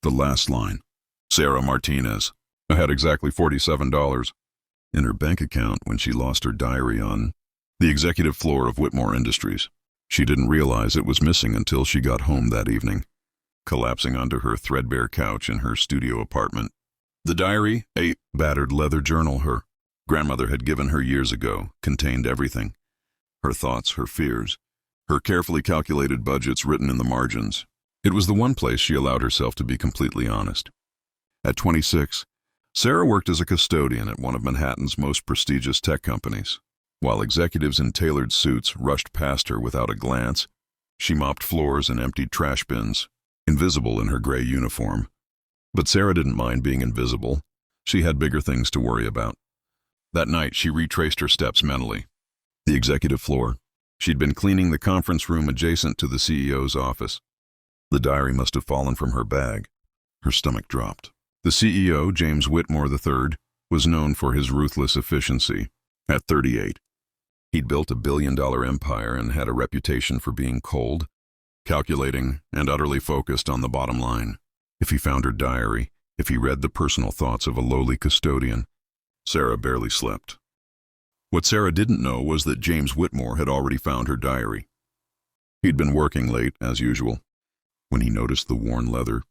The last line. Sarah Martinez. I had exactly $47 in her bank account when she lost her diary on the executive floor of Whitmore Industries. She didn't realize it was missing until she got home that evening, collapsing onto her threadbare couch in her studio apartment. The diary, a battered leather journal her grandmother had given her years ago, contained everything. Her thoughts, her fears, her carefully calculated budgets written in the margins. It was the one place she allowed herself to be completely honest. At 26, Sarah worked as a custodian at one of Manhattan's most prestigious tech companies. While executives in tailored suits rushed past her without a glance, she mopped floors and emptied trash bins, invisible in her gray uniform. But Sarah didn't mind being invisible. She had bigger things to worry about. That night, she retraced her steps mentally. The executive floor. She'd been cleaning the conference room adjacent to the CEO's office. The diary must have fallen from her bag. Her stomach dropped. The CEO, James Whitmore III, was known for his ruthless efficiency. At 38, he'd built a billion-dollar empire and had a reputation for being cold, calculating, and utterly focused on the bottom line. If he found her diary, if he read the personal thoughts of a lowly custodian, Sarah barely slept. What Sarah didn't know was that James Whitmore had already found her diary. He'd been working late, as usual. When he noticed the worn leather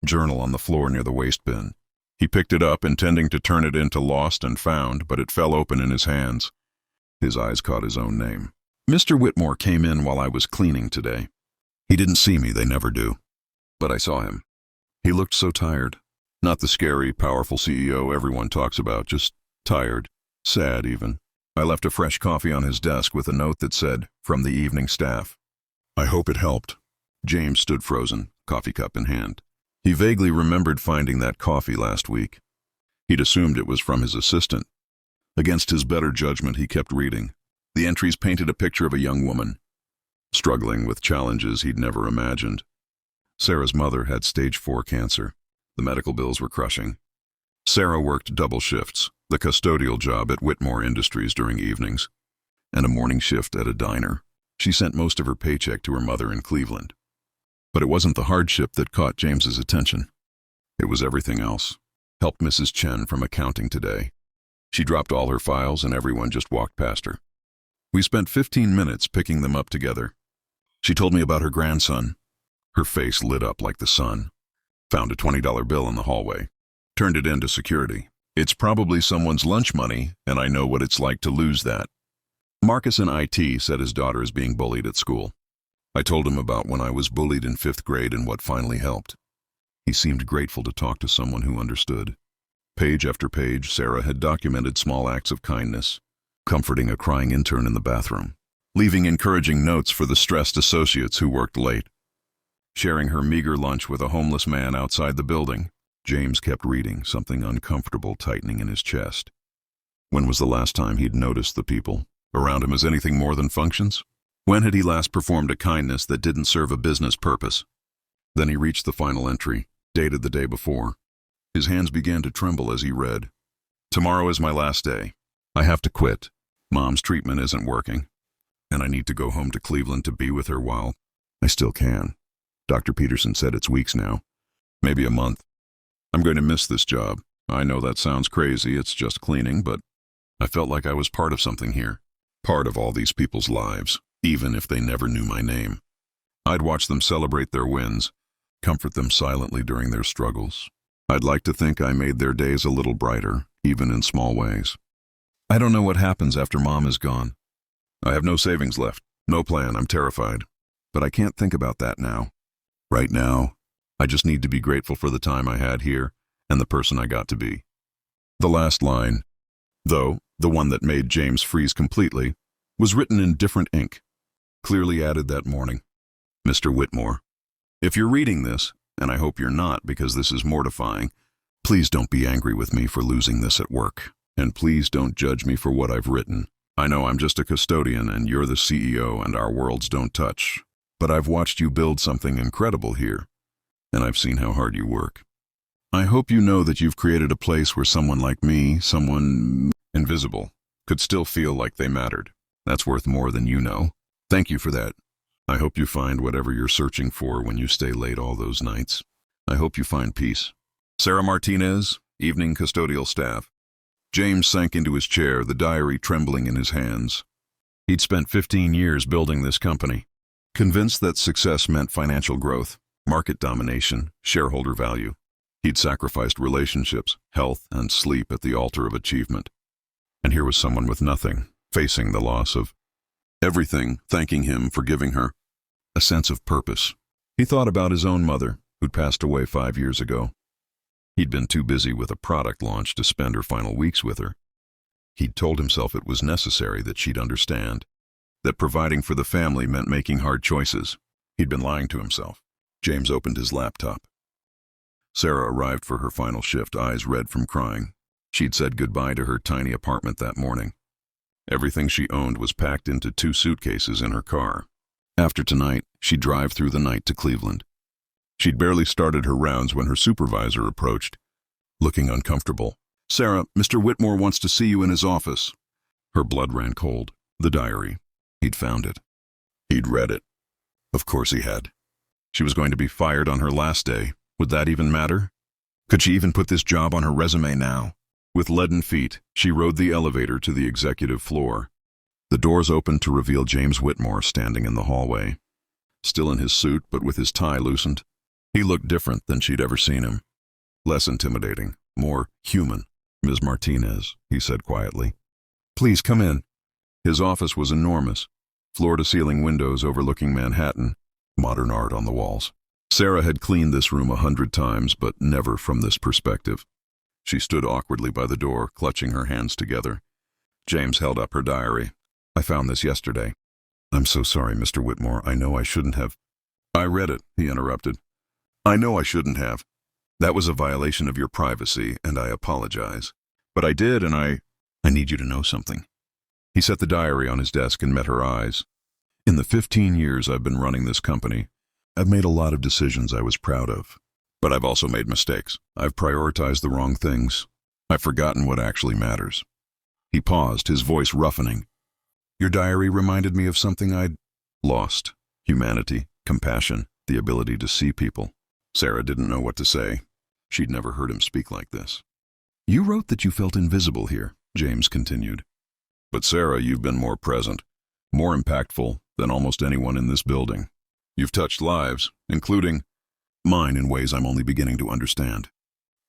journal on the floor near the waste bin, he picked it up, intending to turn it into Lost and Found, but it fell open in his hands. His eyes caught his own name. Mr. Whitmore came in while I was cleaning today. He didn't see me, they never do. But I saw him. He looked so tired. Not the scary, powerful CEO everyone talks about, just tired, sad even. I left a fresh coffee on his desk with a note that said, "From the evening staff." I hope it helped. James stood frozen, coffee cup in hand. He vaguely remembered finding that coffee last week. He'd assumed it was from his assistant. Against his better judgment, he kept reading. The entries painted a picture of a young woman, struggling with challenges he'd never imagined. Sarah's mother had stage 4 cancer. The medical bills were crushing. Sarah worked double shifts, the custodial job at Whitmore Industries during evenings, and a morning shift at a diner. She sent most of her paycheck to her mother in Cleveland. But it wasn't the hardship that caught James's attention. It was everything else. Helped Mrs. Chen from accounting today. She dropped all her files and everyone just walked past her. We spent 15 minutes picking them up together. She told me about her grandson. Her face lit up like the sun. Found a $20 bill in the hallway. Turned it in to security. It's probably someone's lunch money, and I know what it's like to lose that. Marcus in IT said his daughter is being bullied at school. I told him about when I was bullied in 5th grade and what finally helped. He seemed grateful to talk to someone who understood. Page after page, Sarah had documented small acts of kindness, comforting a crying intern in the bathroom, leaving encouraging notes for the stressed associates who worked late, sharing her meager lunch with a homeless man outside the building. James kept reading, something uncomfortable tightening in his chest. When was the last time he'd noticed the people around him as anything more than functions? When had he last performed a kindness that didn't serve a business purpose? Then he reached the final entry, dated the day before. His hands began to tremble as he read. Tomorrow is my last day. I have to quit. Mom's treatment isn't working, and I need to go home to Cleveland to be with her while I still can. Dr. Peterson said it's weeks now, maybe a month. I'm going to miss this job. I know that sounds crazy, it's just cleaning, but I felt like I was part of something here, part of all these people's lives, even if they never knew my name. I'd watch them celebrate their wins, comfort them silently during their struggles. I'd like to think I made their days a little brighter, even in small ways. I don't know what happens after Mom is gone. I have no savings left, no plan, I'm terrified. But I can't think about that now. Right now, I just need to be grateful for the time I had here and the person I got to be. The last line, though, the one that made James freeze completely, was written in different ink, clearly added that morning. Mr. Whitmore, if you're reading this, and I hope you're not because this is mortifying, please don't be angry with me for losing this at work, and please don't judge me for what I've written. I know I'm just a custodian and you're the CEO and our worlds don't touch, but I've watched you build something incredible here, and I've seen how hard you work. I hope you know that you've created a place where someone like me, someone invisible, could still feel like they mattered. That's worth more than you know. Thank you for that. I hope you find whatever you're searching for when you stay late all those nights. I hope you find peace. Sarah Martinez, evening custodial staff. James sank into his chair, the diary trembling in his hands. He'd spent 15 years building this company, convinced that success meant financial growth, market domination, shareholder value. He'd sacrificed relationships, health, and sleep at the altar of achievement. And here was someone with nothing, facing the loss of everything, thanking him for giving her a sense of purpose. He thought about his own mother, who'd passed away 5 years ago. He'd been too busy with a product launch to spend her final weeks with her. He'd told himself it was necessary that she'd understand, that providing for the family meant making hard choices. He'd been lying to himself. James opened his laptop. Sarah arrived for her final shift, eyes red from crying. She'd said goodbye to her tiny apartment that morning. Everything she owned was packed into 2 suitcases in her car. After tonight, she'd drive through the night to Cleveland. She'd barely started her rounds when her supervisor approached, looking uncomfortable. "Sarah, Mr. Whitmore wants to see you in his office." Her blood ran cold. The diary. He'd found it. He'd read it. Of course he had. She was going to be fired on her last day. Would that even matter? Could she even put this job on her resume now? With leaden feet, she rode the elevator to the executive floor. The doors opened to reveal James Whitmore standing in the hallway. Still in his suit, but with his tie loosened. He looked different than she'd ever seen him. Less intimidating, more human. "Ms. Martinez," he said quietly. "Please come in." His office was enormous, floor-to-ceiling windows overlooking Manhattan, modern art on the walls. Sarah had cleaned this room 100 times, but never from this perspective. She stood awkwardly by the door, clutching her hands together. James held up her diary. "I found this yesterday." "I'm so sorry, Mr. Whitmore. I know I shouldn't have." "I read it," he interrupted. "I know I shouldn't have. That was a violation of your privacy, and I apologize. But I did, and I need you to know something." He set the diary on his desk and met her eyes. "In the 15 years I've been running this company, I've made a lot of decisions I was proud of. But I've also made mistakes. I've prioritized the wrong things. I've forgotten what actually matters." He paused, his voice roughening. "Your diary reminded me of something I'd lost. Humanity, compassion, the ability to see people." Sarah didn't know what to say. She'd never heard him speak like this. "You wrote that you felt invisible here," James continued. "But Sarah, you've been more present, more impactful than almost anyone in this building. You've touched lives, including mine, in ways I'm only beginning to understand."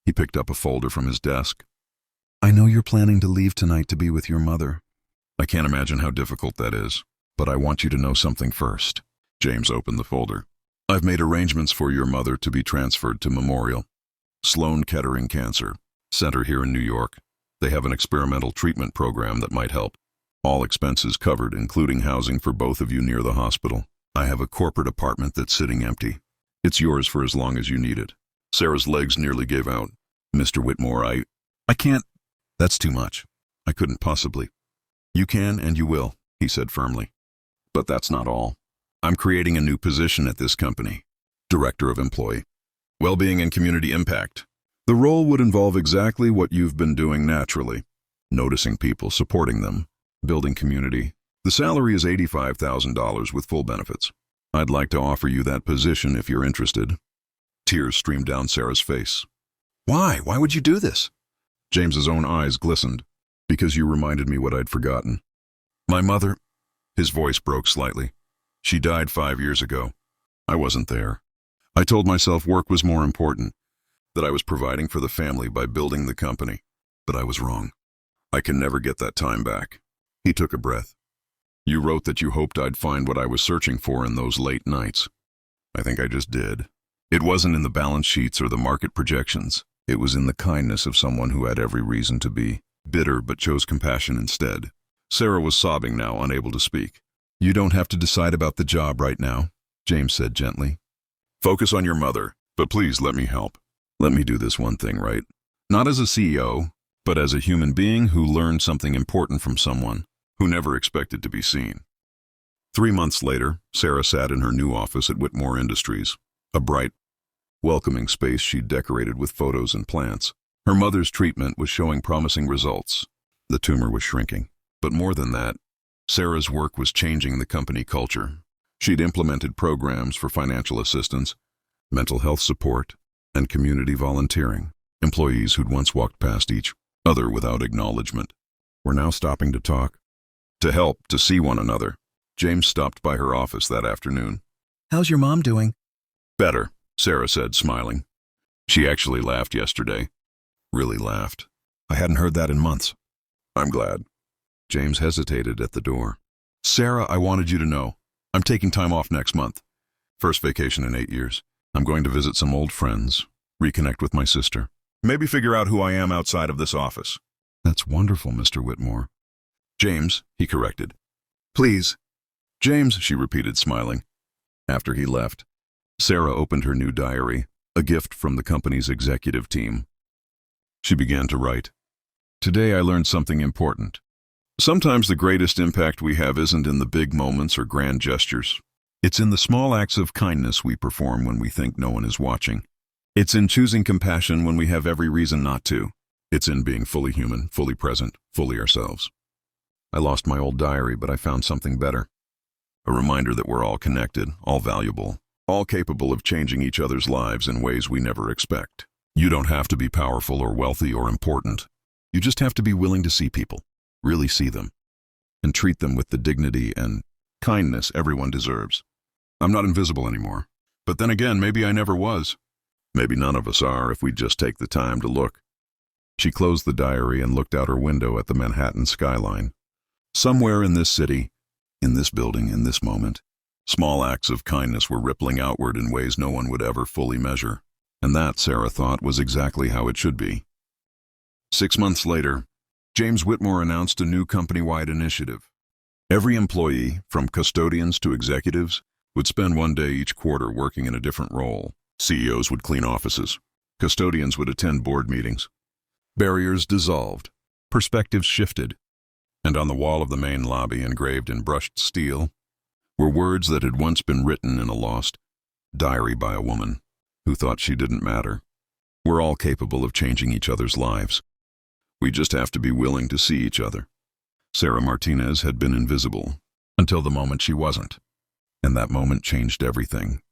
He picked up a folder from his desk. "I know you're planning to leave tonight to be with your mother. I can't imagine how difficult that is, but I want you to know something first." James opened the folder. "I've made arrangements for your mother to be transferred to Memorial Sloan Kettering Cancer Center here in New York. They have an experimental treatment program that might help. All expenses covered, including housing for both of you near the hospital. I have a corporate apartment that's sitting empty. It's yours for as long as you need it." Sarah's legs nearly gave out. "Mr. Whitmore, I can't. That's too much. I couldn't possibly." "You can and you will," he said firmly. "But that's not all. I'm creating a new position at this company, Director of Employee Well-being and Community Impact. The role would involve exactly what you've been doing naturally, noticing people, supporting them, building community. The salary is $85,000 with full benefits. I'd like to offer you that position if you're interested." Tears streamed down Sarah's face. "Why? Why would you do this?" James's own eyes glistened. "Because you reminded me what I'd forgotten. My mother," his voice broke slightly. "She died 5 years ago. I wasn't there. I told myself work was more important, that I was providing for the family by building the company. But I was wrong. I can never get that time back." He took a breath. "You wrote that you hoped I'd find what I was searching for in those late nights. I think I just did. It wasn't in the balance sheets or the market projections. It was in the kindness of someone who had every reason to be bitter but chose compassion instead." Sarah was sobbing now, unable to speak. "You don't have to decide about the job right now," James said gently. "Focus on your mother, but please let me help. Let me do this one thing right. Not as a CEO, but as a human being who learned something important from someone who never expected to be seen." 3 months later, Sarah sat in her new office at Whitmore Industries, a bright, welcoming space she'd decorated with photos and plants. Her mother's treatment was showing promising results. The tumor was shrinking. But more than that, Sarah's work was changing the company culture. She'd implemented programs for financial assistance, mental health support, and community volunteering. Employees who'd once walked past each other without acknowledgement were now stopping to talk, to help, to see one another. James stopped by her office that afternoon. "How's your mom doing?" "Better," Sarah said, smiling. She actually laughed yesterday. Really laughed. I hadn't heard that in months. "I'm glad." James hesitated at the door. "Sarah, I wanted you to know. I'm taking time off next month. First vacation in 8 years. I'm going to visit some old friends, reconnect with my sister. Maybe figure out who I am outside of this office." "That's wonderful, Mr. Whitmore." "James," he corrected. "Please." "James," she repeated, smiling. After he left, Sarah opened her new diary, a gift from the company's executive team. She began to write. "Today I learned something important. Sometimes the greatest impact we have isn't in the big moments or grand gestures. It's in the small acts of kindness we perform when we think no one is watching. It's in choosing compassion when we have every reason not to. It's in being fully human, fully present, fully ourselves." I lost my old diary, but I found something better. A reminder that we're all connected, all valuable, all capable of changing each other's lives in ways we never expect. You don't have to be powerful or wealthy or important. You just have to be willing to see people, really see them, and treat them with the dignity and kindness everyone deserves. I'm not invisible anymore. But then again, maybe I never was. Maybe none of us are if we just take the time to look. She closed the diary and looked out her window at the Manhattan skyline. Somewhere in this city, in this building, in this moment, small acts of kindness were rippling outward in ways no one would ever fully measure. And that, Sarah thought, was exactly how it should be. 6 months later, James Whitmore announced a new company-wide initiative. Every employee, from custodians to executives, would spend one day each quarter working in a different role. CEOs would clean offices. Custodians would attend board meetings. Barriers dissolved. Perspectives shifted. And on the wall of the main lobby, engraved in brushed steel, were words that had once been written in a lost diary by a woman who thought she didn't matter. We're all capable of changing each other's lives. We just have to be willing to see each other. Sarah Martinez had been invisible until the moment she wasn't. And that moment changed everything.